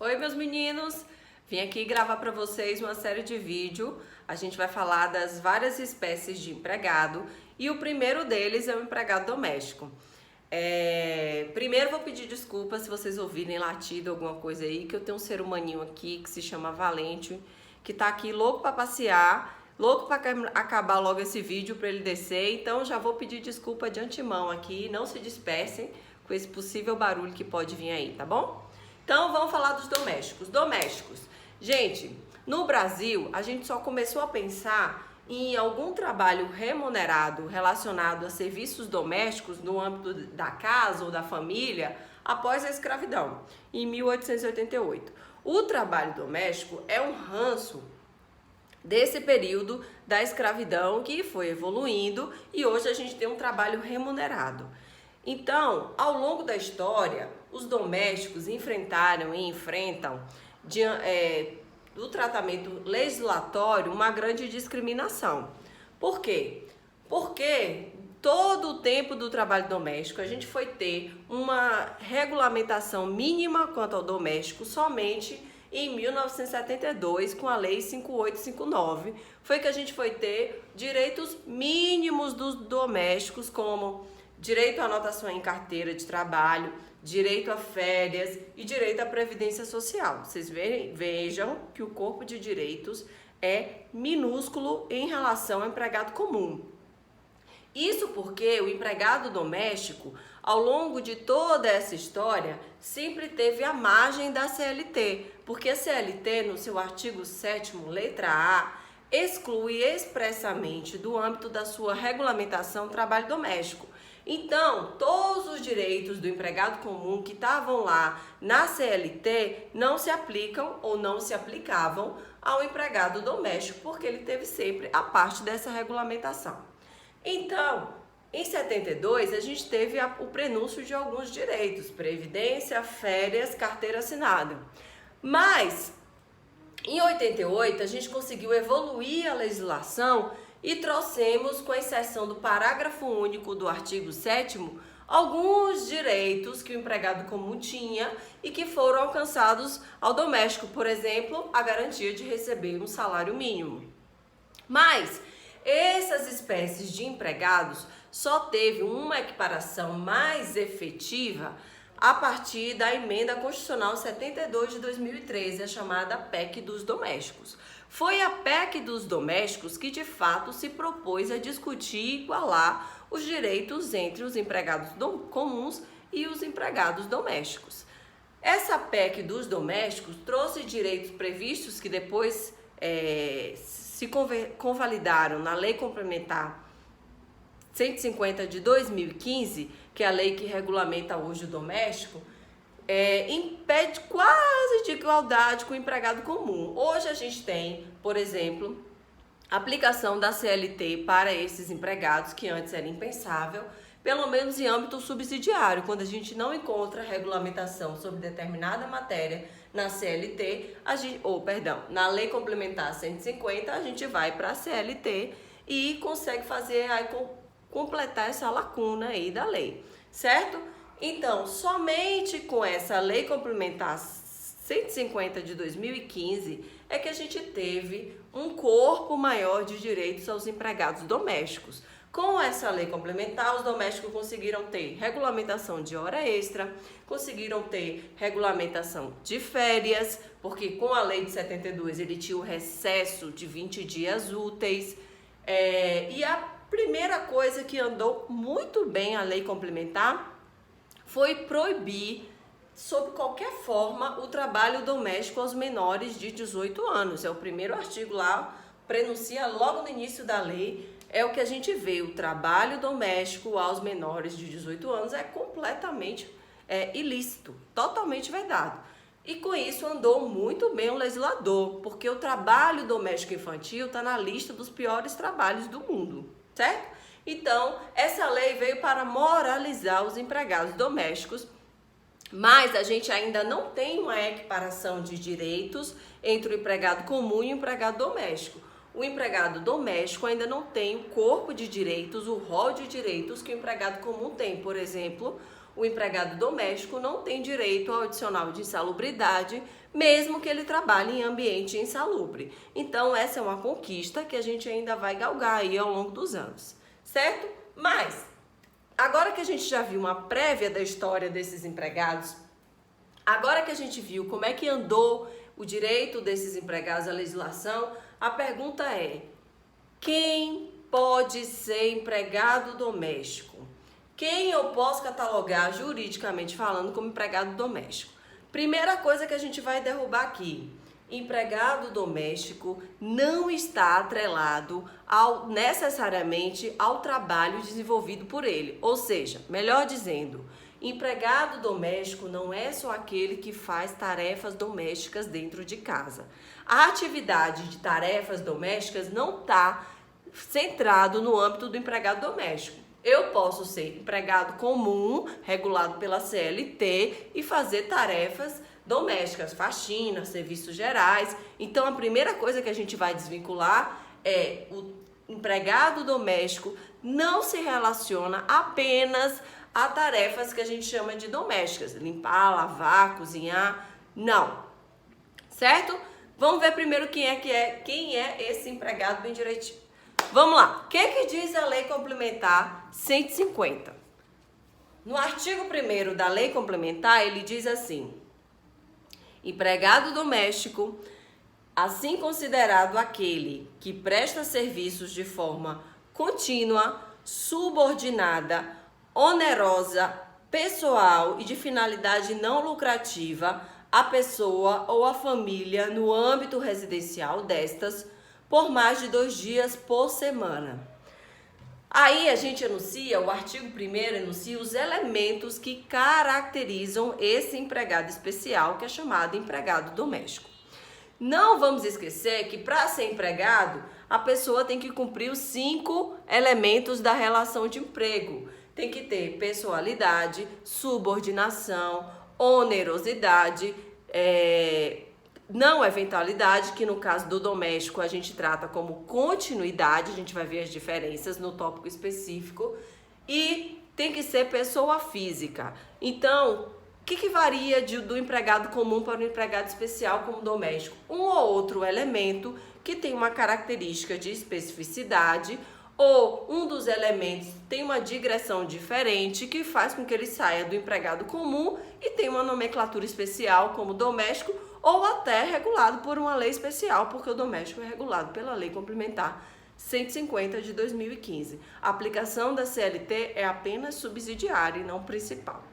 Oi, meus meninos! Vim aqui gravar para vocês uma série de vídeos. A gente vai falar das várias espécies de empregado e o primeiro deles é o empregado doméstico. Primeiro vou pedir desculpa se vocês ouvirem latido alguma coisa aí, que eu tenho um ser humaninho aqui que se chama Valente, que tá aqui louco para passear, louco para acabar logo esse vídeo para ele descer. Então já vou pedir desculpa de antemão aqui, não se dispersem com esse possível barulho que pode vir aí, tá bom? Então vamos falar dos domésticos. Domésticos. Gente, no Brasil a gente só começou a pensar em algum trabalho remunerado relacionado a serviços domésticos no âmbito da casa ou da família após a escravidão, em 1888. O trabalho doméstico é um ranço desse período da escravidão que foi evoluindo e hoje a gente tem um trabalho remunerado. Então, ao longo da história, os domésticos enfrentaram e enfrentam do tratamento legislatório uma grande discriminação. Por quê? Porque todo o tempo do trabalho doméstico a gente foi ter uma regulamentação mínima quanto ao doméstico somente em 1972, com a Lei 5859, foi que a gente foi ter direitos mínimos dos domésticos, como direito à anotação em carteira de trabalho, direito a férias e direito à previdência social. Vocês vejam que o corpo de direitos é minúsculo em relação ao empregado comum. Isso porque o empregado doméstico, ao longo de toda essa história, sempre teve a margem da CLT, porque a CLT, no seu artigo 7º, letra A, exclui expressamente do âmbito da sua regulamentação trabalho doméstico. Então, todos os direitos do empregado comum que estavam lá na CLT não se aplicam ou não se aplicavam ao empregado doméstico, porque ele teve sempre a parte dessa regulamentação. Então, em 72, a gente teve o prenúncio de alguns direitos, previdência, férias, carteira assinada. Mas, em 88, a gente conseguiu evoluir a legislação e trouxemos, com exceção do parágrafo único do artigo 7º, alguns direitos que o empregado comum tinha e que foram alcançados ao doméstico, por exemplo, a garantia de receber um salário mínimo. Mas essas espécies de empregados só teve uma equiparação mais efetiva a partir da emenda constitucional 72 de 2013, a chamada PEC dos domésticos. Foi a PEC dos domésticos que de fato se propôs a discutir e igualar os direitos entre os empregados comuns e os empregados domésticos. Essa PEC dos domésticos trouxe direitos previstos que depois se convalidaram na Lei Complementar 150 de 2015, que é a lei que regulamenta hoje o doméstico, impede quase de igualdade com o empregado comum. Hoje a gente tem, por exemplo, aplicação da CLT para esses empregados, que antes era impensável, pelo menos em âmbito subsidiário, quando a gente não encontra regulamentação sobre determinada matéria na CLT, na Lei Complementar 150, a gente vai para a CLT e consegue completar essa lacuna aí da lei, certo? Então, somente com essa Lei Complementar 150 de 2015 é que a gente teve um corpo maior de direitos aos empregados domésticos. Com essa lei complementar, os domésticos conseguiram ter regulamentação de hora extra, conseguiram ter regulamentação de férias, porque com a lei de 72 ele tinha o recesso de 20 dias úteis. E a primeira coisa que andou muito bem a lei complementar foi proibir, sob qualquer forma, o trabalho doméstico aos menores de 18 anos. É o primeiro artigo lá, prenuncia logo no início da lei, é o que a gente vê, o trabalho doméstico aos menores de 18 anos é completamente ilícito, totalmente vedado. E com isso andou muito bem o legislador, porque o trabalho doméstico infantil está na lista dos piores trabalhos do mundo, certo? Então, essa lei veio para moralizar os empregados domésticos, mas a gente ainda não tem uma equiparação de direitos entre o empregado comum e o empregado doméstico. O empregado doméstico ainda não tem o corpo de direitos, o rol de direitos que o empregado comum tem. Por exemplo, o empregado doméstico não tem direito ao adicional de insalubridade, mesmo que ele trabalhe em ambiente insalubre. Então, essa é uma conquista que a gente ainda vai galgar aí ao longo dos anos, certo? Mas, agora que a gente já viu uma prévia da história desses empregados, agora que a gente viu como é que andou o direito desses empregados à legislação, a pergunta é: quem pode ser empregado doméstico? Quem eu posso catalogar juridicamente falando como empregado doméstico? Primeira coisa que a gente vai derrubar aqui: empregado doméstico não está atrelado necessariamente ao trabalho desenvolvido por ele. Ou seja, melhor dizendo, empregado doméstico não é só aquele que faz tarefas domésticas dentro de casa. A atividade de tarefas domésticas não está centrado no âmbito do empregado doméstico. Eu posso ser empregado comum, regulado pela CLT, e fazer tarefas domésticas, faxina, serviços gerais. Então, a primeira coisa que a gente vai desvincular é o empregado doméstico não se relaciona apenas a tarefas que a gente chama de domésticas, limpar, lavar, cozinhar, não, certo? Vamos ver primeiro quem é esse empregado bem direitinho. Vamos lá, o que diz a Lei Complementar 150? No artigo 1º da Lei Complementar, ele diz assim: empregado doméstico, assim considerado aquele que presta serviços de forma contínua, subordinada, onerosa, pessoal e de finalidade não lucrativa à pessoa ou à família no âmbito residencial destas, por mais de 2 dias por semana. Aí a gente enuncia, o artigo 1º enuncia os elementos que caracterizam esse empregado especial, que é chamado empregado doméstico. Não vamos esquecer que para ser empregado, a pessoa tem que cumprir os 5 elementos da relação de emprego. Tem que ter pessoalidade, subordinação, onerosidade, não eventualidade, que no caso do doméstico a gente trata como continuidade, a gente vai ver as diferenças no tópico específico, e tem que ser pessoa física. Então, o que varia do empregado comum para o empregado especial como doméstico? Um ou outro elemento que tem uma característica de especificidade, ou um dos elementos tem uma digressão diferente que faz com que ele saia do empregado comum e tenha uma nomenclatura especial como doméstico, ou até regulado por uma lei especial, porque o doméstico é regulado pela Lei Complementar 150 de 2015. A aplicação da CLT é apenas subsidiária e não principal.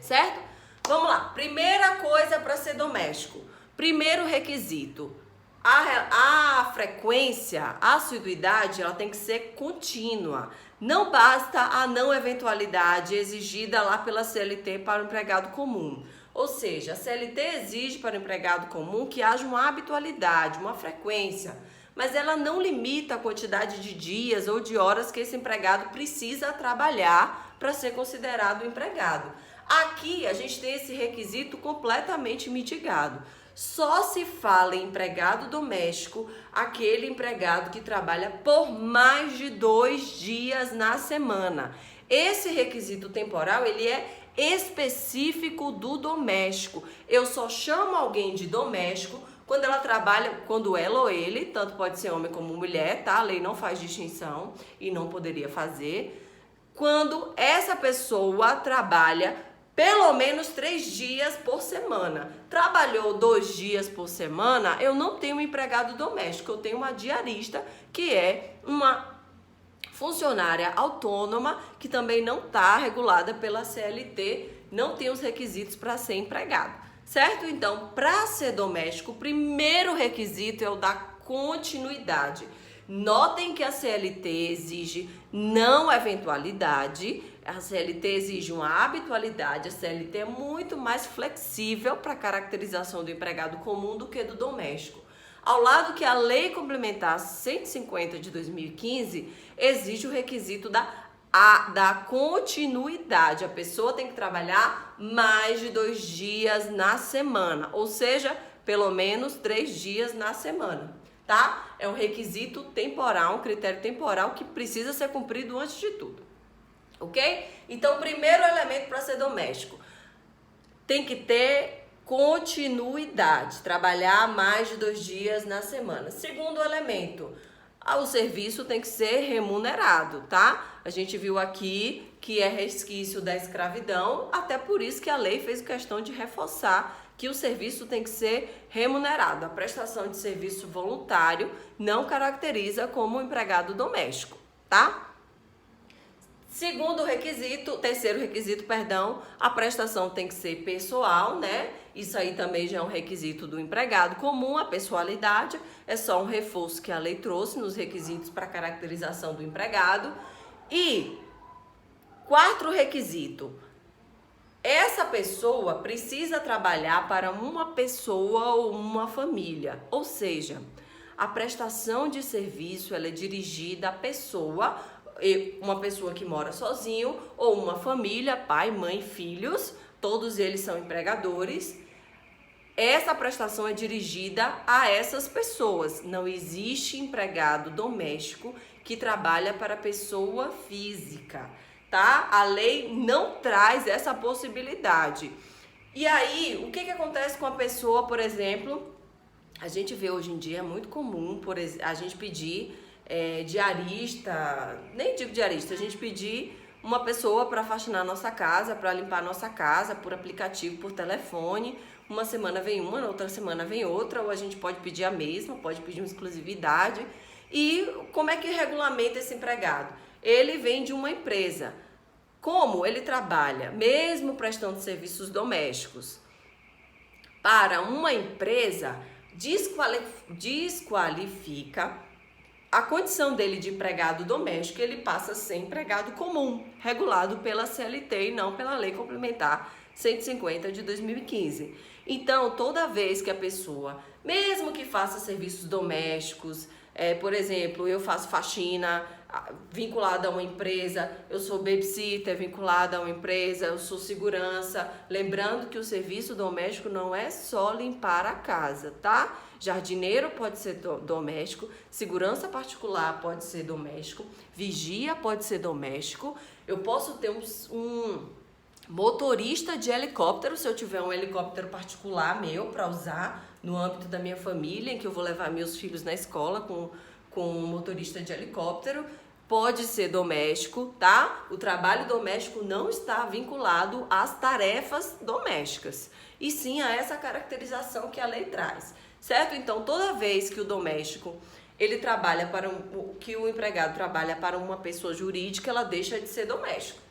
Certo? Vamos lá. Primeira coisa para ser doméstico. Primeiro requisito. A frequência, a assiduidade, ela tem que ser contínua. Não basta a não eventualidade exigida lá pela CLT para o empregado comum. Ou seja, a CLT exige para o empregado comum que haja uma habitualidade, uma frequência, mas ela não limita a quantidade de dias ou de horas que esse empregado precisa trabalhar para ser considerado empregado. Aqui a gente tem esse requisito completamente mitigado. Só se fala em empregado doméstico aquele empregado que trabalha por mais de 2 dias na semana. Esse requisito temporal, ele é específico do doméstico. Eu só chamo alguém de doméstico quando ela trabalha, quando ela ou ele, tanto pode ser homem como mulher, tá? A lei não faz distinção e não poderia fazer. Quando essa pessoa trabalha pelo menos 3 dias por semana. Trabalhou 2 dias por semana, eu não tenho um empregado doméstico, eu tenho uma diarista, que é uma funcionária autônoma, que também não está regulada pela CLT, não tem os requisitos para ser empregado, certo? Então, para ser doméstico, o primeiro requisito é o da continuidade. Notem que a CLT exige não eventualidade, a CLT exige uma habitualidade, a CLT é muito mais flexível para a caracterização do empregado comum do que do doméstico. Ao lado que a Lei Complementar 150 de 2015 exige o requisito da continuidade. A pessoa tem que trabalhar mais de 2 dias na semana, ou seja, pelo menos 3 dias na semana, tá? É um requisito temporal, um critério temporal que precisa ser cumprido antes de tudo. ok? Então, o primeiro elemento para ser doméstico, tem que ter continuidade, trabalhar mais de 2 dias na semana. Segundo elemento, o serviço tem que ser remunerado, tá? A gente viu aqui que é resquício da escravidão, até por isso que a lei fez questão de reforçar que o serviço tem que ser remunerado. A prestação de serviço voluntário não caracteriza como empregado doméstico, tá? Terceiro requisito, a prestação tem que ser pessoal, né? Isso aí também já é um requisito do empregado comum. A pessoalidade é só um reforço que a lei trouxe nos requisitos para caracterização do empregado. E quarto requisito, essa pessoa precisa trabalhar para uma pessoa ou uma família, ou seja, a prestação de serviço ela é dirigida à pessoa, uma pessoa que mora sozinho ou uma família, pai, mãe, filhos, todos eles são empregadores. Essa prestação é dirigida a essas pessoas. Não existe empregado doméstico que trabalha para pessoa física, tá? A lei não traz essa possibilidade. E aí, o que acontece com a pessoa, por exemplo, a gente vê hoje em dia, é muito comum a gente pedir diarista, nem digo diarista, a gente pedir uma pessoa para faxinar nossa casa, para limpar nossa casa por aplicativo, por telefone. Uma semana vem uma, na outra semana vem outra, ou a gente pode pedir a mesma, pode pedir uma exclusividade. E como é que regulamenta esse empregado? Ele vem de uma empresa. Como ele trabalha, mesmo prestando serviços domésticos, para uma empresa, desqualifica a condição dele de empregado doméstico, ele passa a ser empregado comum, regulado pela CLT e não pela Lei Complementar 150 de 2015. Então, toda vez que a pessoa, mesmo que faça serviços domésticos, por exemplo, eu faço faxina vinculada a uma empresa, eu sou babysitter vinculada a uma empresa, eu sou segurança, lembrando que o serviço doméstico não é só limpar a casa, tá? Jardineiro pode ser doméstico, segurança particular pode ser doméstico, vigia pode ser doméstico, eu posso ter um motorista de helicóptero, se eu tiver um helicóptero particular meu para usar no âmbito da minha família, em que eu vou levar meus filhos na escola com um motorista de helicóptero, pode ser doméstico, tá? O trabalho doméstico não está vinculado às tarefas domésticas, e sim a essa caracterização que a lei traz, certo? Então, toda vez que o doméstico, ele trabalha que o empregado trabalha para uma pessoa jurídica, ela deixa de ser doméstico.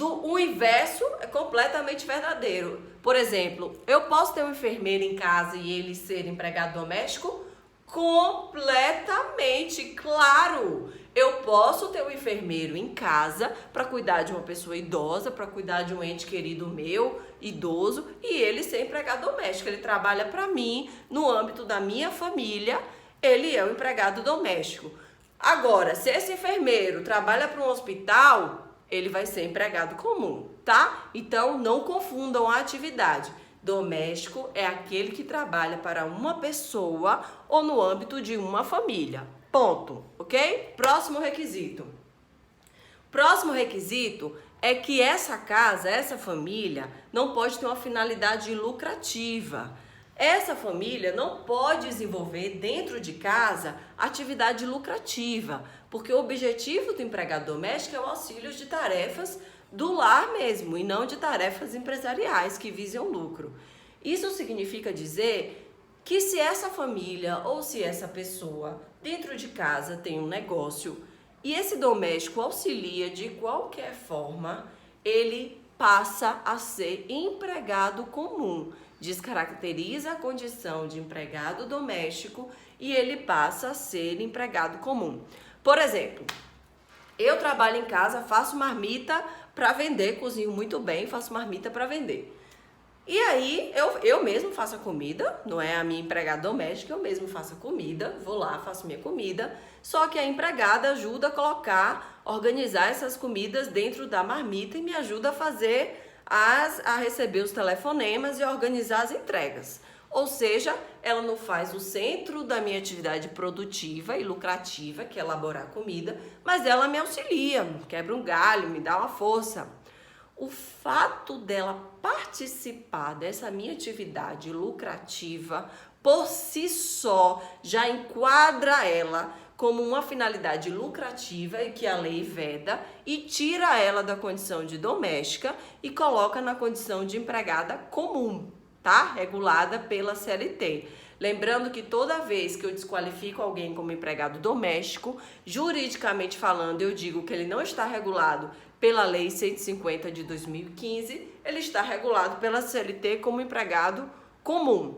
O inverso é completamente verdadeiro. Por exemplo, eu posso ter um enfermeiro em casa e ele ser empregado doméstico? Completamente, claro! Eu posso ter um enfermeiro em casa para cuidar de uma pessoa idosa, para cuidar de um ente querido meu, idoso, e ele ser empregado doméstico. Ele trabalha para mim, no âmbito da minha família, ele é um empregado doméstico. Agora, se esse enfermeiro trabalha para um hospital, ele vai ser empregado comum, tá? Então, não confundam a atividade. Doméstico é aquele que trabalha para uma pessoa ou no âmbito de uma família. Ponto, ok? Próximo requisito. Próximo requisito é que essa casa, essa família, não pode ter uma finalidade lucrativa. Essa família não pode desenvolver dentro de casa atividade lucrativa, porque o objetivo do empregado doméstico é o auxílio de tarefas do lar mesmo, e não de tarefas empresariais que visam lucro. Isso significa dizer que se essa família ou se essa pessoa dentro de casa tem um negócio e esse doméstico auxilia de qualquer forma, ele passa a ser empregado comum, descaracteriza a condição de empregado doméstico e ele passa a ser empregado comum. Por exemplo, eu trabalho em casa, faço marmita para vender, cozinho muito bem, faço marmita para vender. E aí, eu mesmo faço a comida, não é a minha empregada doméstica, eu mesmo faço a comida, vou lá, faço minha comida, só que a empregada ajuda a colocar, organizar essas comidas dentro da marmita e me ajuda a receber os telefonemas e a organizar as entregas. Ou seja, ela não faz o centro da minha atividade produtiva e lucrativa, que é elaborar comida, mas ela me auxilia, quebra um galho, me dá uma força. O fato dela participar dessa minha atividade lucrativa, por si só, já enquadra ela como uma finalidade lucrativa e que a lei veda e tira ela da condição de doméstica e coloca na condição de empregada comum, tá? Regulada pela CLT. Lembrando que toda vez que eu desqualifico alguém como empregado doméstico, juridicamente falando, eu digo que ele não está regulado pela Lei 150 de 2015, ele está regulado pela CLT como empregado comum,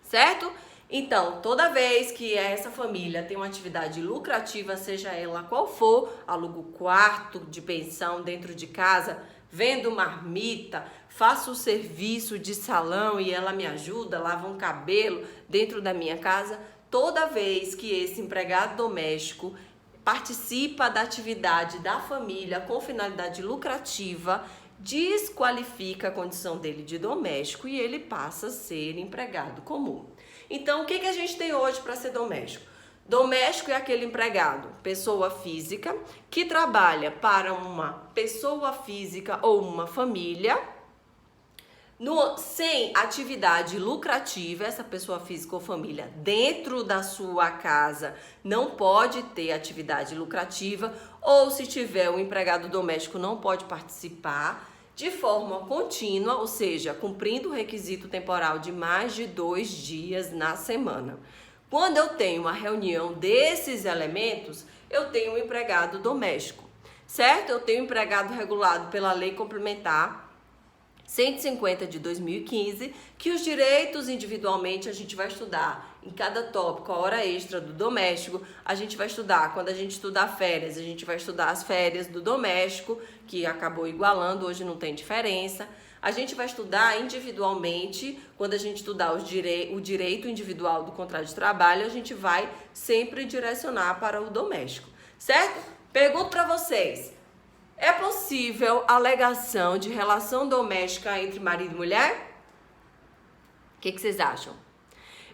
certo? Então, toda vez que essa família tem uma atividade lucrativa, seja ela qual for, alugo quarto de pensão dentro de casa, vendo marmita, faço o serviço de salão e ela me ajuda, lava um cabelo dentro da minha casa, toda vez que esse empregado doméstico participa da atividade da família com finalidade lucrativa, desqualifica a condição dele de doméstico e ele passa a ser empregado comum. Então, o que a gente tem hoje para ser doméstico? Doméstico é aquele empregado, pessoa física, que trabalha para uma pessoa física ou uma família, sem atividade lucrativa. Essa pessoa física ou família dentro da sua casa não pode ter atividade lucrativa, ou se tiver um empregado doméstico não pode participar de forma contínua, ou seja, cumprindo o requisito temporal de mais de 2 dias na semana. Quando eu tenho uma reunião desses elementos, eu tenho um empregado doméstico, certo? Eu tenho um empregado regulado pela Lei Complementar 150 de 2015, que os direitos individualmente a gente vai estudar em cada tópico, a hora extra do doméstico, a gente vai estudar, quando a gente estudar férias, a gente vai estudar as férias do doméstico, que acabou igualando, hoje não tem diferença. A gente vai estudar individualmente, quando a gente estudar o direito individual do contrato de trabalho, a gente vai sempre direcionar para o doméstico, certo? Pergunto para vocês, é possível alegação de relação doméstica entre marido e mulher? O que vocês acham?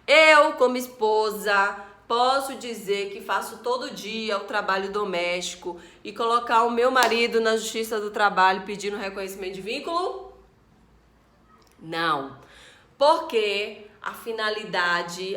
Eu, como esposa, posso dizer que faço todo dia o trabalho doméstico e colocar o meu marido na Justiça do Trabalho pedindo reconhecimento de vínculo? Não, porque a finalidade,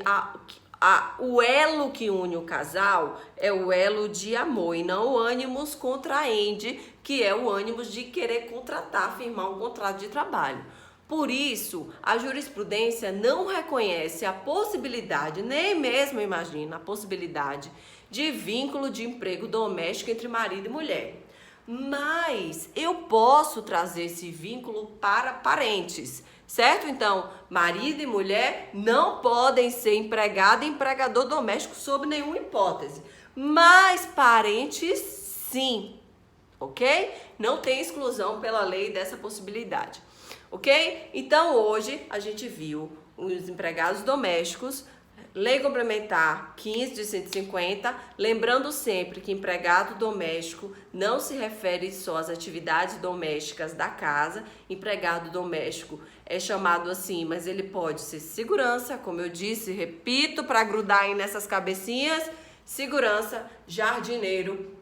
o elo que une o casal é o elo de amor e não o ânimos contraende, que é o ânimos de querer contratar, firmar um contrato de trabalho. Por isso, a jurisprudência não reconhece a possibilidade, nem mesmo imagina a possibilidade de vínculo de emprego doméstico entre marido e mulher. Mas eu posso trazer esse vínculo para parentes, certo? Então, marido e mulher não podem ser empregado e empregador doméstico sob nenhuma hipótese. Mas parentes, sim, ok? Não tem exclusão pela lei dessa possibilidade, ok? Então, hoje a gente viu os empregados domésticos, Lei Complementar 15 de 150, lembrando sempre que empregado doméstico não se refere só às atividades domésticas da casa. Empregado doméstico é chamado assim, mas ele pode ser segurança, como eu disse, repito para grudar aí nessas cabecinhas, segurança, jardineiro,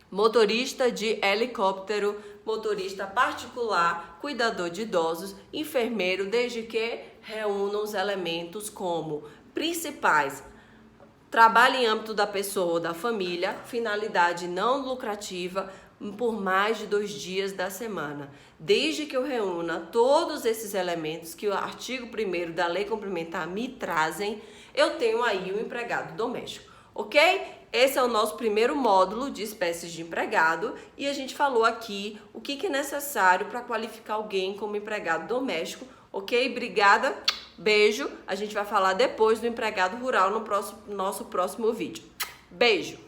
motorista de helicóptero, motorista particular, cuidador de idosos, enfermeiro, desde que reúnam os elementos como principais: trabalho em âmbito da pessoa ou da família, finalidade não lucrativa por mais de 2 dias da semana. Desde que eu reúna todos esses elementos que o artigo 1º da Lei Complementar me trazem, eu tenho aí o empregado doméstico, ok? Esse é o nosso primeiro módulo de espécies de empregado e a gente falou aqui o que é necessário para qualificar alguém como empregado doméstico, ok? Obrigada, beijo. A gente vai falar depois do empregado rural no nosso próximo vídeo. Beijo!